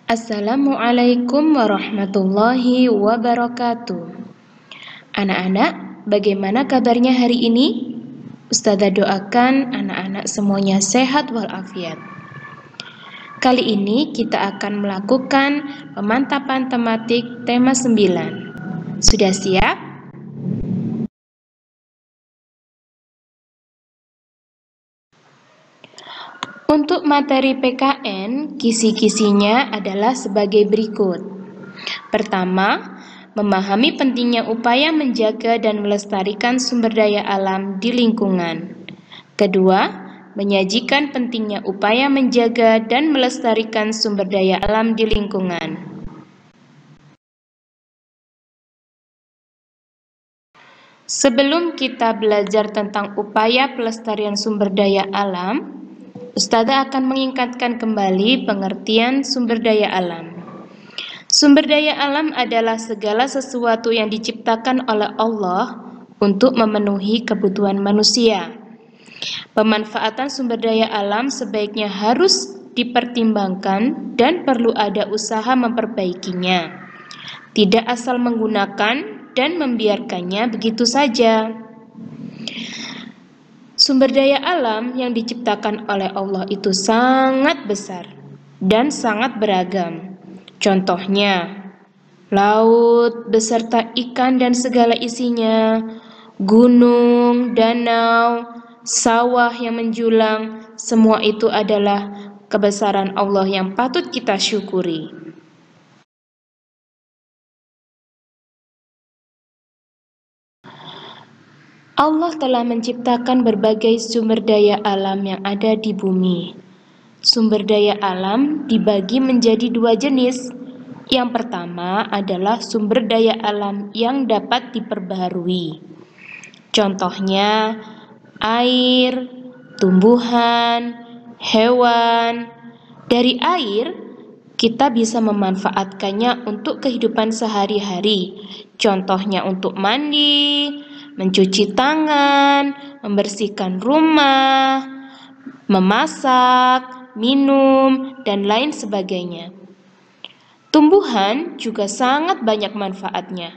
Assalamualaikum warahmatullahi wabarakatuh. Anak-anak, bagaimana kabarnya hari ini? Ustazah doakan anak-anak semuanya sehat walafiat. Kali ini kita akan melakukan pemantapan tematik tema 9. Sudah siap? Untuk materi PKN, kisi-kisinya adalah sebagai berikut. Pertama, memahami pentingnya upaya menjaga dan melestarikan sumber daya alam di lingkungan. Kedua, menyajikan pentingnya upaya menjaga dan melestarikan sumber daya alam di lingkungan. Sebelum kita belajar tentang upaya pelestarian sumber daya alam, Ustazah akan mengingatkan kembali pengertian sumber daya alam. Sumber daya alam adalah segala sesuatu yang diciptakan oleh Allah untuk memenuhi kebutuhan manusia. Pemanfaatan sumber daya alam sebaiknya harus dipertimbangkan dan perlu ada usaha memperbaikinya. Tidak asal menggunakan dan membiarkannya begitu saja. Sumber daya alam yang diciptakan oleh Allah itu sangat besar dan sangat beragam. Contohnya, laut beserta ikan dan segala isinya, gunung, danau, sawah yang menjulang, semua itu adalah kebesaran Allah yang patut kita syukuri. Allah telah menciptakan berbagai sumber daya alam yang ada di bumi. Sumber daya alam dibagi menjadi dua jenis. Yang pertama adalah sumber daya alam yang dapat diperbaharui. Contohnya, air, tumbuhan, hewan. Dari air, kita bisa memanfaatkannya untuk kehidupan sehari-hari. Contohnya untuk mandi, mencuci tangan, membersihkan rumah, memasak, minum, dan lain sebagainya. Tumbuhan juga sangat banyak manfaatnya.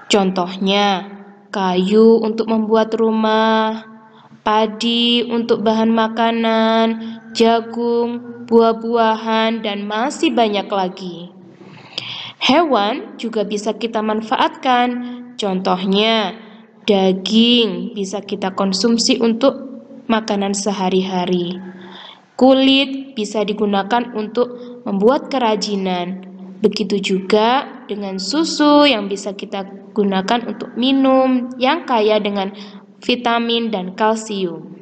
Contohnya, kayu untuk membuat rumah, padi untuk bahan makanan, jagung, buah-buahan, dan masih banyak lagi. Hewan juga bisa kita manfaatkan. Contohnya, daging bisa kita konsumsi untuk makanan sehari-hari. Kulit bisa digunakan untuk membuat kerajinan. Begitu juga dengan susu yang bisa kita gunakan untuk minum yang kaya dengan vitamin dan kalsium.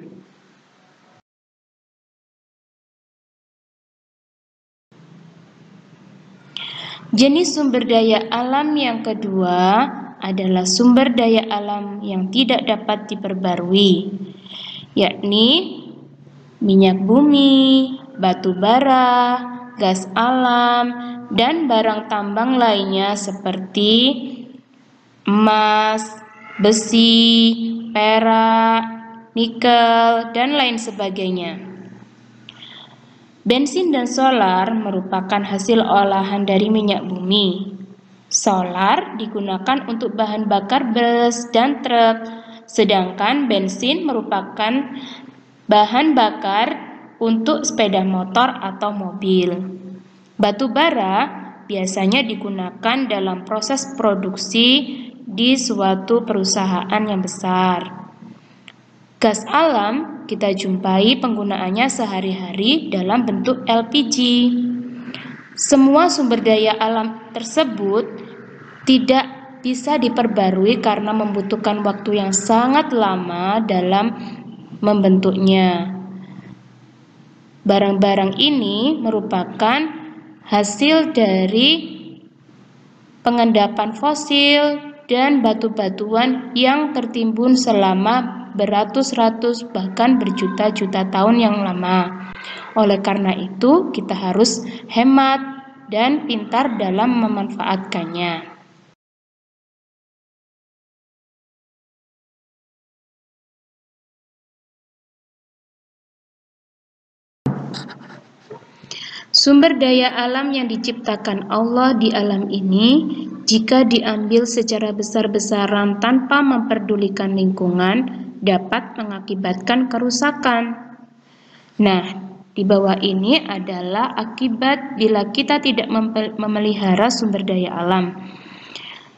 Jenis sumber daya alam yang kedua adalah sumber daya alam yang tidak dapat diperbarui, yakni minyak bumi, batu bara, gas alam, dan barang tambang lainnya seperti emas, besi, perak, nikel, dan lain sebagainya. Bensin dan solar merupakan hasil olahan dari minyak bumi. Solar digunakan untuk bahan bakar bus dan truk, sedangkan bensin merupakan bahan bakar untuk sepeda motor atau mobil. Batu bara biasanya digunakan dalam proses produksi di suatu perusahaan yang besar. Gas alam kita jumpai penggunaannya sehari-hari dalam bentuk LPG. Semua sumber daya alam tersebut tidak bisa diperbarui karena membutuhkan waktu yang sangat lama dalam membentuknya. Barang-barang ini merupakan hasil dari pengendapan fosil dan batu-batuan yang tertimbun selama beratus-ratus bahkan berjuta-juta tahun yang lama. Oleh karena itu, kita harus hemat dan pintar dalam memanfaatkannya. Sumber daya alam yang diciptakan Allah di alam ini, jika diambil secara besar-besaran tanpa memperdulikan lingkungan, dapat mengakibatkan kerusakan. Nah, di bawah ini adalah akibat bila kita tidak memelihara sumber daya alam.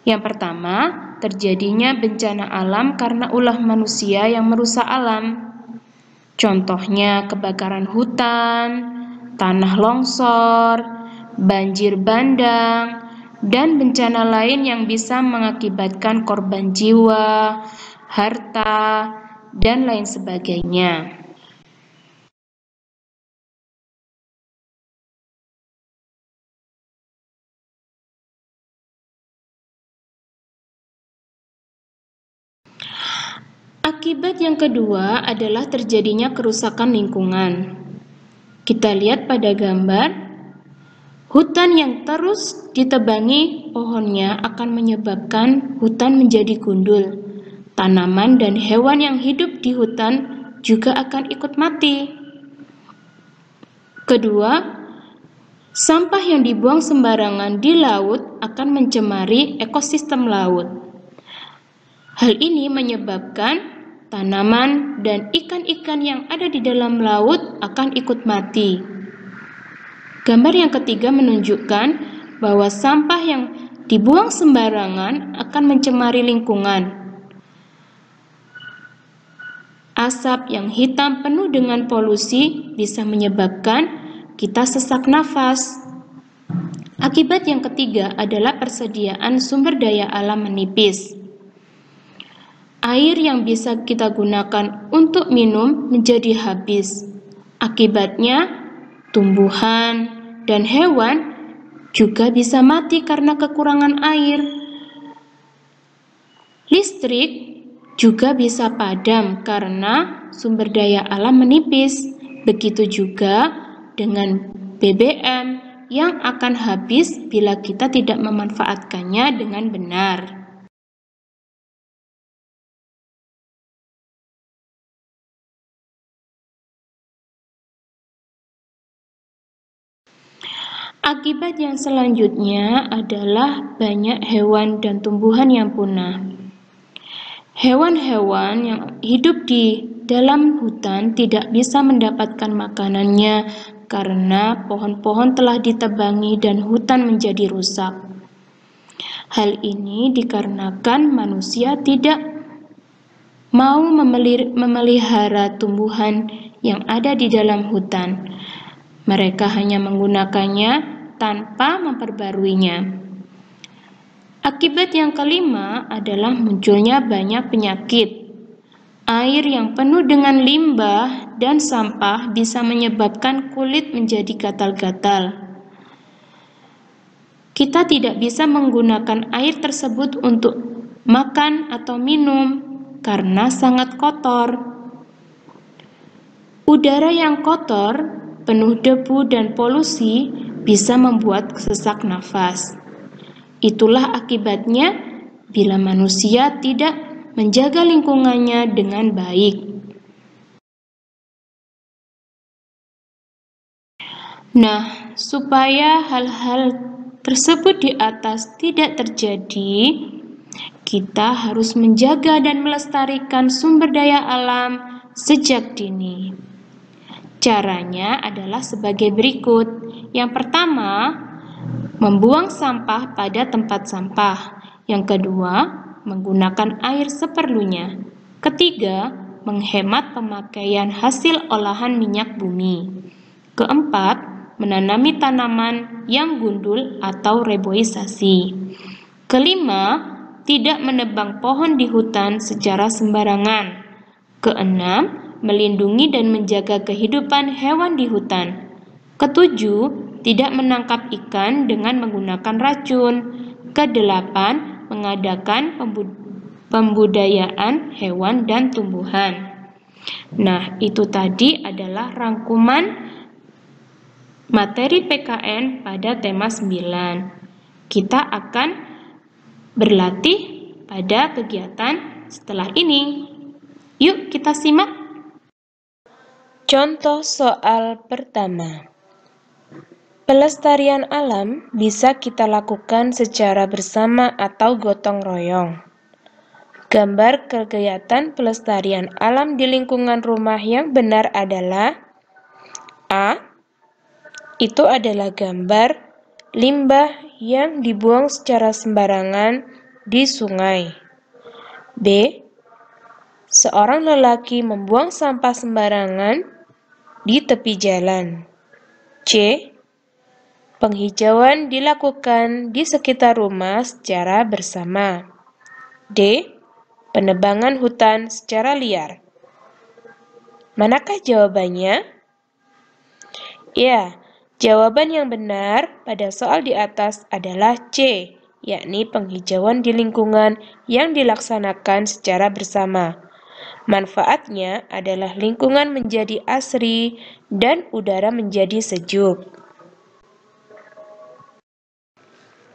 Yang pertama, terjadinya bencana alam karena ulah manusia yang merusak alam. Contohnya kebakaran hutan, tanah longsor, banjir bandang, dan bencana lain yang bisa mengakibatkan korban jiwa, harta, dan lain sebagainya. Akibat yang kedua adalah terjadinya kerusakan lingkungan. Kita lihat pada gambar, hutan yang terus ditebangi pohonnya akan menyebabkan hutan menjadi gundul. Tanaman dan hewan yang hidup di hutan juga akan ikut mati. Kedua, sampah yang dibuang sembarangan di laut akan mencemari ekosistem laut. Hal ini menyebabkan tanaman dan ikan-ikan yang ada di dalam laut akan ikut mati. Gambar yang ketiga menunjukkan bahwa sampah yang dibuang sembarangan akan mencemari lingkungan. Asap yang hitam penuh dengan polusi bisa menyebabkan kita sesak nafas. Akibat yang ketiga adalah persediaan sumber daya alam menipis. Air yang bisa kita gunakan untuk minum menjadi habis. Akibatnya, tumbuhan dan hewan juga bisa mati karena kekurangan air. Listrik juga bisa padam karena sumber daya alam menipis. Begitu juga dengan BBM yang akan habis bila kita tidak memanfaatkannya dengan benar. Akibat yang selanjutnya adalah banyak hewan dan tumbuhan yang punah. Hewan-hewan yang hidup di dalam hutan tidak bisa mendapatkan makanannya karena pohon-pohon telah ditebangi dan hutan menjadi rusak. Hal ini dikarenakan manusia tidak mau memelihara tumbuhan yang ada di dalam hutan. Mereka hanya menggunakannya tanpa memperbaruinya. Akibat yang kelima adalah munculnya banyak penyakit. Air yang penuh dengan limbah dan sampah bisa menyebabkan kulit menjadi gatal-gatal. Kita tidak bisa menggunakan air tersebut untuk makan atau minum karena sangat kotor. Udara yang kotor, penuh debu dan polusi bisa membuat sesak nafas. Itulah akibatnya bila manusia tidak menjaga lingkungannya dengan baik. Nah, supaya hal-hal tersebut di atas tidak terjadi, kita harus menjaga dan melestarikan sumber daya alam sejak dini. Caranya adalah sebagai berikut. Yang pertama, membuang sampah pada tempat sampah. Yang kedua, menggunakan air seperlunya. Ketiga, menghemat pemakaian hasil olahan minyak bumi. Keempat, menanami tanaman yang gundul atau reboisasi. Kelima, tidak menebang pohon di hutan secara sembarangan. Keenam, melindungi dan menjaga kehidupan hewan di hutan. Ketujuh, tidak menangkap ikan dengan menggunakan racun. Kedelapan, mengadakan pembudayaan hewan dan tumbuhan. Nah, itu tadi adalah rangkuman materi PKN pada tema 9. Kita akan berlatih pada kegiatan setelah ini. Yuk kita simak. Contoh soal pertama. Pelestarian alam bisa kita lakukan secara bersama atau gotong royong. Gambar kegiatan pelestarian alam di lingkungan rumah yang benar adalah A. Itu adalah gambar limbah yang dibuang secara sembarangan di sungai. B. Seorang lelaki membuang sampah sembarangan di tepi jalan. C. Penghijauan dilakukan di sekitar rumah secara bersama. D. Penebangan hutan secara liar. Manakah jawabannya? Ya, jawaban yang benar pada soal di atas adalah C, yakni penghijauan di lingkungan yang dilaksanakan secara bersama. Manfaatnya adalah lingkungan menjadi asri dan udara menjadi sejuk.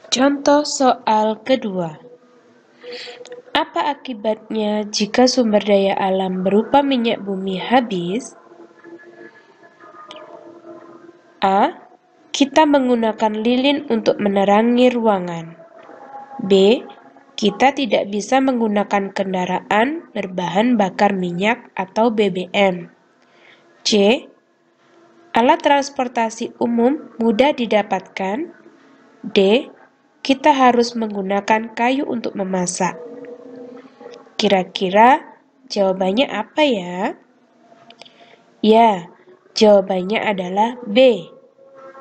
Contoh soal kedua. Apa akibatnya jika sumber daya alam berupa minyak bumi habis? A. Kita menggunakan lilin untuk menerangi ruangan. B. Kita tidak bisa menggunakan kendaraan berbahan bakar minyak atau BBM. C. Alat transportasi umum mudah didapatkan. D. Kita harus menggunakan kayu untuk memasak. Kira-kira jawabannya apa ya? Ya, jawabannya adalah B.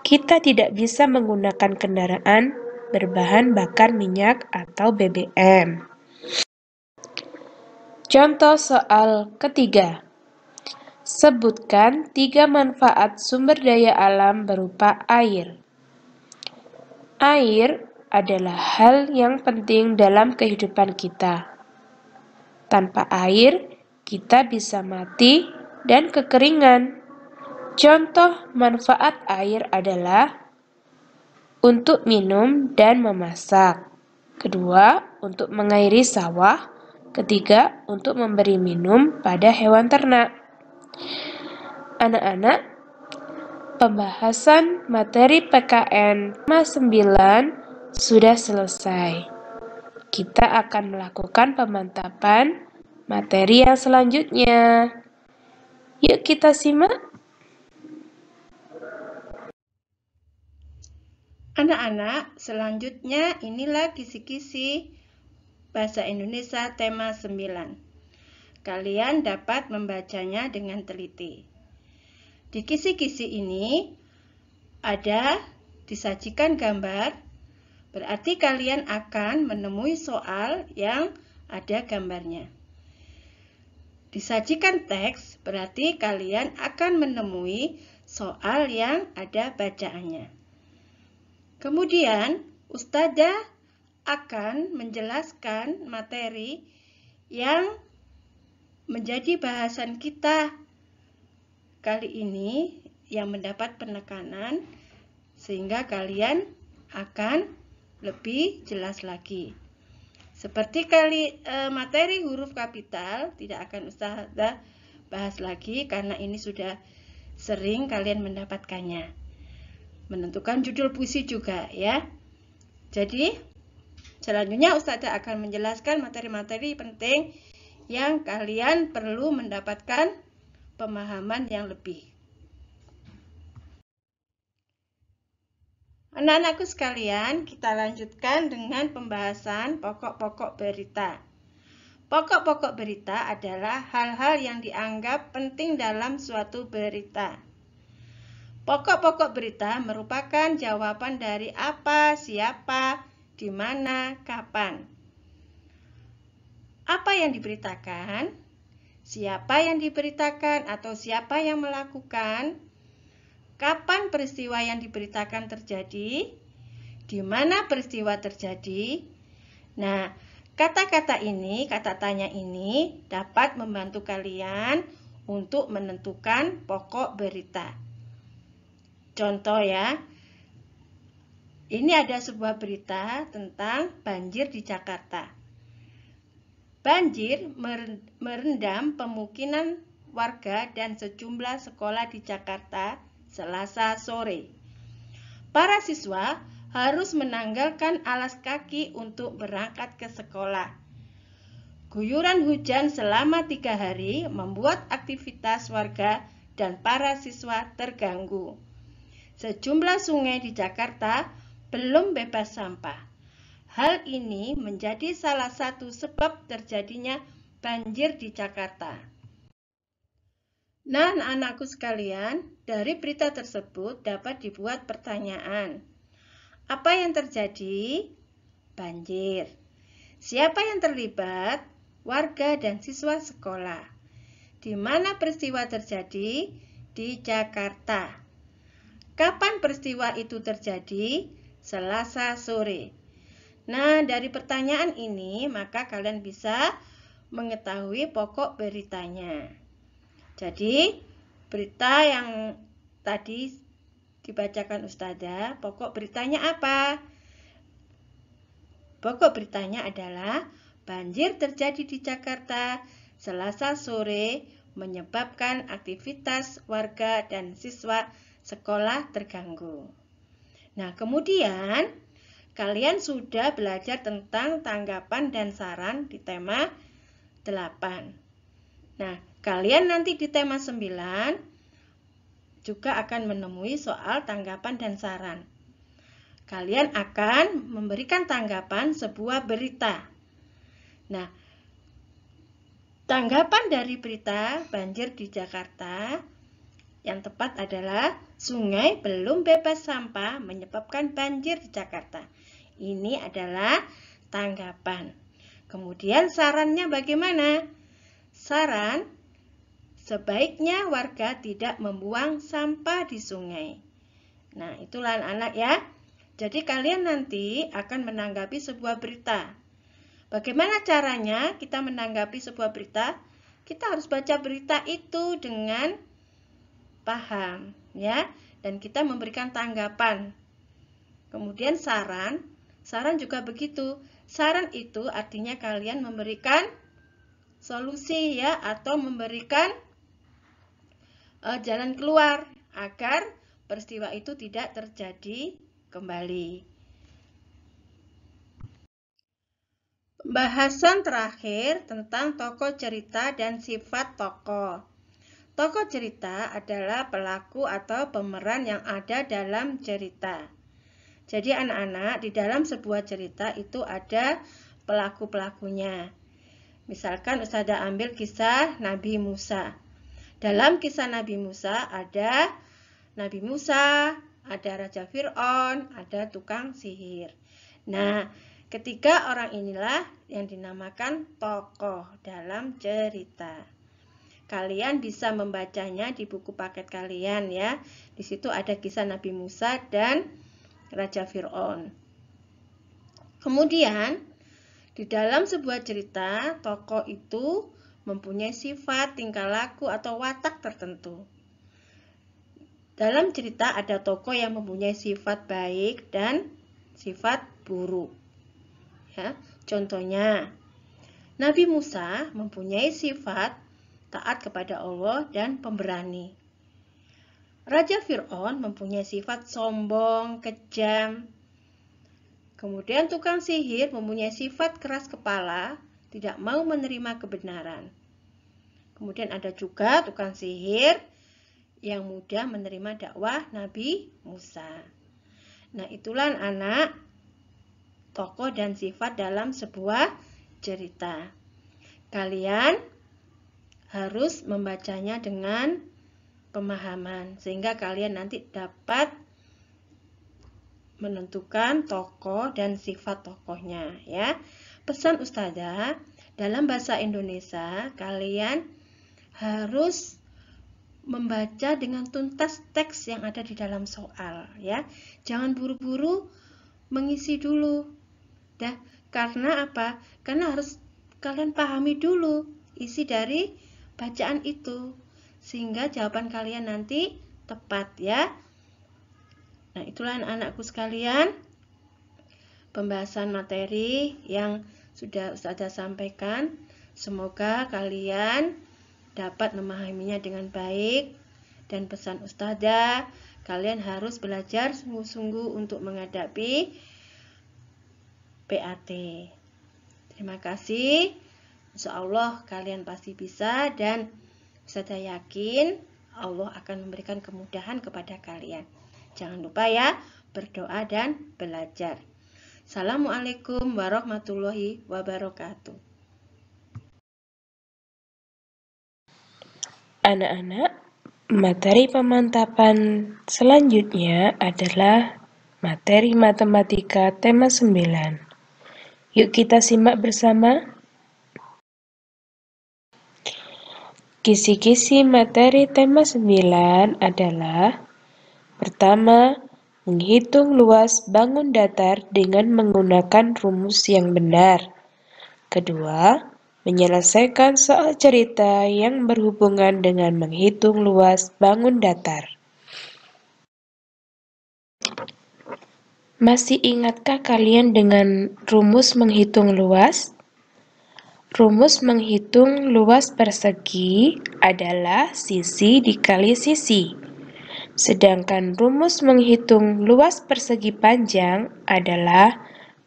Kita tidak bisa menggunakan kendaraan berbahan bakar minyak atau BBM. Contoh soal ketiga. Sebutkan 3 manfaat sumber daya alam berupa air. Air adalah hal yang penting dalam kehidupan kita. Tanpa air, kita bisa mati dan kekeringan. Contoh manfaat air adalah untuk minum dan memasak. Kedua, untuk mengairi sawah. Ketiga, untuk memberi minum pada hewan ternak. Anak-anak, pembahasan materi PKN 9 sudah selesai. Kita akan melakukan pemantapan materi yang selanjutnya. Yuk kita simak. Anak-anak, selanjutnya inilah kisi-kisi Bahasa Indonesia tema 9. Kalian dapat membacanya dengan teliti. Di kisi-kisi ini ada disajikan gambar, berarti kalian akan menemui soal yang ada gambarnya. Disajikan teks, berarti kalian akan menemui soal yang ada bacaannya. Kemudian, Ustazah akan menjelaskan materi yang menjadi bahasan kita kali ini yang mendapat penekanan sehingga kalian akan lebih jelas lagi. Seperti materi huruf kapital tidak akan Ustazah bahas lagi karena ini sudah sering kalian mendapatkannya. Menentukan judul puisi juga ya. Jadi selanjutnya Ustazah akan menjelaskan materi-materi penting yang kalian perlu mendapatkan pemahaman yang lebih. Anak-anakku sekalian, kita lanjutkan dengan pembahasan pokok-pokok berita. Pokok-pokok berita adalah hal-hal yang dianggap penting dalam suatu berita. Pokok-pokok berita merupakan jawaban dari apa, siapa, di mana, kapan. Apa yang diberitakan, siapa yang diberitakan atau siapa yang melakukan, kapan peristiwa yang diberitakan terjadi, di mana peristiwa terjadi. Nah, kata-kata ini, kata tanya ini dapat membantu kalian untuk menentukan pokok berita. Contoh ya, ini ada sebuah berita tentang banjir di Jakarta. Banjir merendam pemukiman warga dan sejumlah sekolah di Jakarta Selasa sore. para siswa harus menanggalkan alas kaki untuk berangkat ke sekolah. Guyuran hujan selama 3 hari membuat aktivitas warga dan para siswa terganggu. Sejumlah sungai di Jakarta belum bebas sampah. Hal ini menjadi salah satu sebab terjadinya banjir di Jakarta. Nah, anak-anakku sekalian, dari berita tersebut dapat dibuat pertanyaan. Apa yang terjadi? Banjir. Siapa yang terlibat? Warga dan siswa sekolah. Di mana peristiwa terjadi? Di Jakarta. Kapan peristiwa itu terjadi? Selasa sore. Nah, dari pertanyaan ini, maka kalian bisa mengetahui pokok beritanya. Jadi, berita yang tadi dibacakan Ustazah, pokok beritanya apa? Pokok beritanya adalah banjir terjadi di Jakarta Selasa sore menyebabkan aktivitas warga dan siswa sekolah terganggu. Nah, kemudian kalian sudah belajar tentang tanggapan dan saran di tema 8. Nah, kalian nanti di tema 9 juga akan menemui soal tanggapan dan saran. Kalian akan memberikan tanggapan sebuah berita. Nah, tanggapan dari berita banjir di Jakarta yang tepat adalah sungai belum bebas sampah menyebabkan banjir di Jakarta. Ini adalah tanggapan. Kemudian sarannya bagaimana? Saran, sebaiknya warga tidak membuang sampah di sungai. Nah, itulah anak-anak ya. Jadi kalian nanti akan menanggapi sebuah berita. Bagaimana caranya kita menanggapi sebuah berita? Kita harus baca berita itu dengan paham, ya, dan kita memberikan tanggapan. Kemudian saran juga begitu. Saran itu artinya kalian memberikan solusi, ya, atau memberikan jalan keluar agar peristiwa itu tidak terjadi kembali. Pembahasan terakhir tentang tokoh cerita dan sifat tokoh. Tokoh cerita adalah pelaku atau pemeran yang ada dalam cerita. Jadi anak-anak, di dalam sebuah cerita itu ada pelaku-pelakunya. Misalkan Ustazah ambil kisah Nabi Musa. Dalam kisah Nabi Musa ada Nabi Musa, ada Raja Fir'aun, ada tukang sihir. Nah, ketiga orang inilah yang dinamakan tokoh dalam cerita. Kalian bisa membacanya di buku paket kalian, ya. Di situ ada kisah Nabi Musa dan Raja Fir'aun. Kemudian, di dalam sebuah cerita, tokoh itu mempunyai sifat, tingkah laku, atau watak tertentu. Dalam cerita ada tokoh yang mempunyai sifat baik dan sifat buruk. Ya, contohnya, Nabi Musa mempunyai sifat taat kepada Allah dan pemberani. Raja Fir'aun mempunyai sifat sombong, kejam. Kemudian tukang sihir mempunyai sifat keras kepala, tidak mau menerima kebenaran. Kemudian ada juga tukang sihir yang mudah menerima dakwah Nabi Musa. Nah, itulah anak tokoh dan sifat dalam sebuah cerita. Kalian harus membacanya dengan pemahaman sehingga kalian nanti dapat menentukan tokoh dan sifat tokohnya, ya. Pesan Ustazah, dalam bahasa Indonesia kalian harus membaca dengan tuntas teks yang ada di dalam soal, ya. Jangan buru-buru mengisi dulu. Karena apa? Karena harus kalian pahami dulu isi dari bacaan itu sehingga jawaban kalian nanti tepat, ya. Nah, itulah anak-anakku sekalian pembahasan materi yang sudah Ustazah sampaikan. Semoga kalian dapat memahaminya dengan baik Dan pesan Ustazah, kalian harus belajar sungguh-sungguh untuk menghadapi PAT. Terima kasih. Insya Allah kalian pasti bisa dan Ustazah yakin Allah akan memberikan kemudahan kepada kalian. Jangan lupa ya, berdoa dan belajar. Assalamualaikum warahmatullahi wabarakatuh. Anak-anak, materi pemantapan selanjutnya adalah materi matematika tema 9. Yuk kita simak bersama. Kisi-kisi materi tema 9 adalah: pertama, menghitung luas bangun datar dengan menggunakan rumus yang benar. Kedua, menyelesaikan soal cerita yang berhubungan dengan menghitung luas bangun datar. Masih ingatkah kalian dengan rumus menghitung luas? Rumus menghitung luas persegi adalah sisi dikali sisi. Sedangkan rumus menghitung luas persegi panjang adalah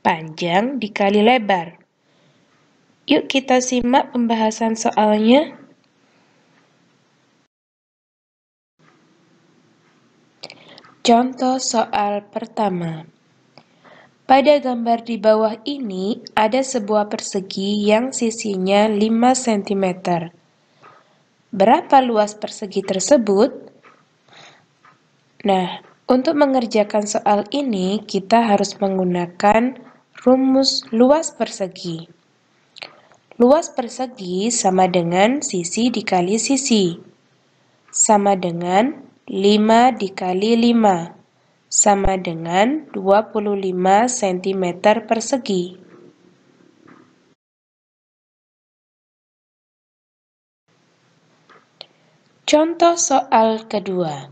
panjang dikali lebar. Yuk kita simak pembahasan soalnya. Contoh soal pertama. Pada gambar di bawah ini ada sebuah persegi yang sisinya 5 cm. Berapa luas persegi tersebut? Nah, untuk mengerjakan soal ini kita harus menggunakan rumus luas persegi. Luas persegi sama dengan sisi dikali sisi. Sama dengan 5 dikali 5. Sama dengan 25 cm persegi. Contoh soal kedua.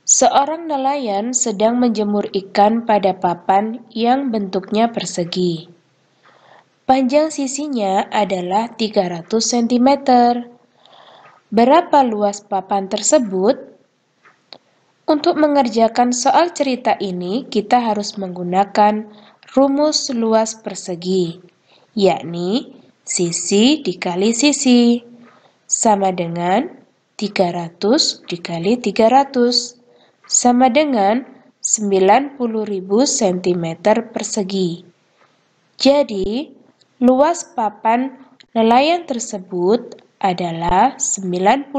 Seorang nelayan sedang menjemur ikan pada papan yang bentuknya persegi. Panjang sisinya adalah 300 cm. Berapa luas papan tersebut? Untuk mengerjakan soal cerita ini, kita harus menggunakan rumus luas persegi, yakni sisi dikali sisi, sama dengan 300 dikali 300, sama dengan 90.000 cm persegi. Jadi, luas papan nelayan tersebut adalah 90.000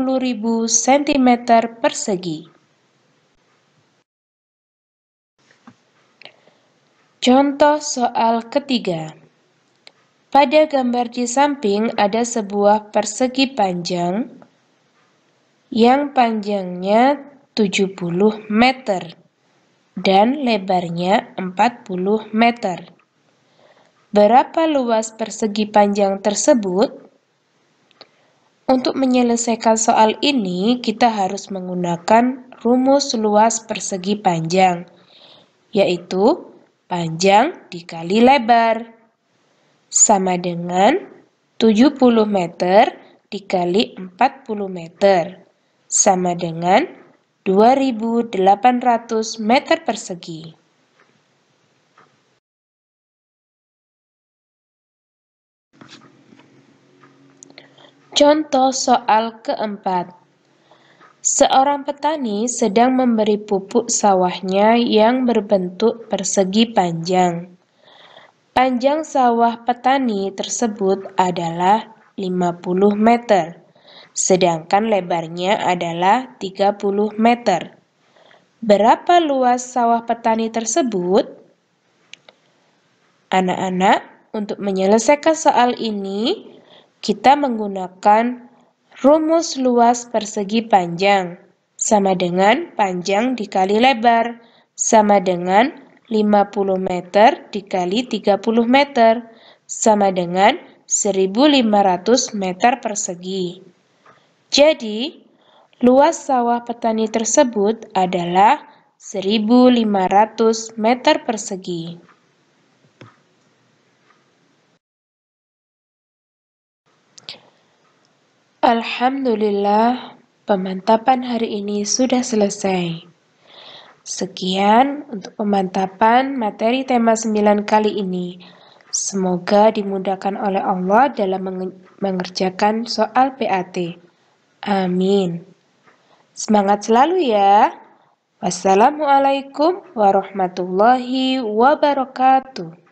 cm persegi. Contoh soal ketiga. Pada gambar di samping ada sebuah persegi panjang yang panjangnya 70 meter dan lebarnya 40 meter. Berapa luas persegi panjang tersebut? Untuk menyelesaikan soal ini, kita harus menggunakan rumus luas persegi panjang, yaitu panjang dikali lebar, sama dengan 70 meter dikali 40 meter, sama dengan 2.800 meter persegi. Contoh soal keempat. Seorang petani sedang memberi pupuk sawahnya yang berbentuk persegi panjang. Panjang sawah petani tersebut adalah 50 meter, sedangkan lebarnya adalah 30 meter. Berapa luas sawah petani tersebut? Anak-anak, untuk menyelesaikan soal ini, kita menggunakan rumus luas persegi panjang, sama dengan panjang dikali lebar, sama dengan 50 meter dikali 30 meter, sama dengan 1.500 meter persegi. Jadi, luas sawah petani tersebut adalah 1.500 meter persegi. Alhamdulillah, Pemantapan hari ini sudah selesai. Sekian untuk pemantapan materi tema 9 kali ini. Semoga dimudahkan oleh Allah dalam mengerjakan soal PAT. Amin. Semangat selalu ya. Wassalamualaikum warahmatullahi wabarakatuh.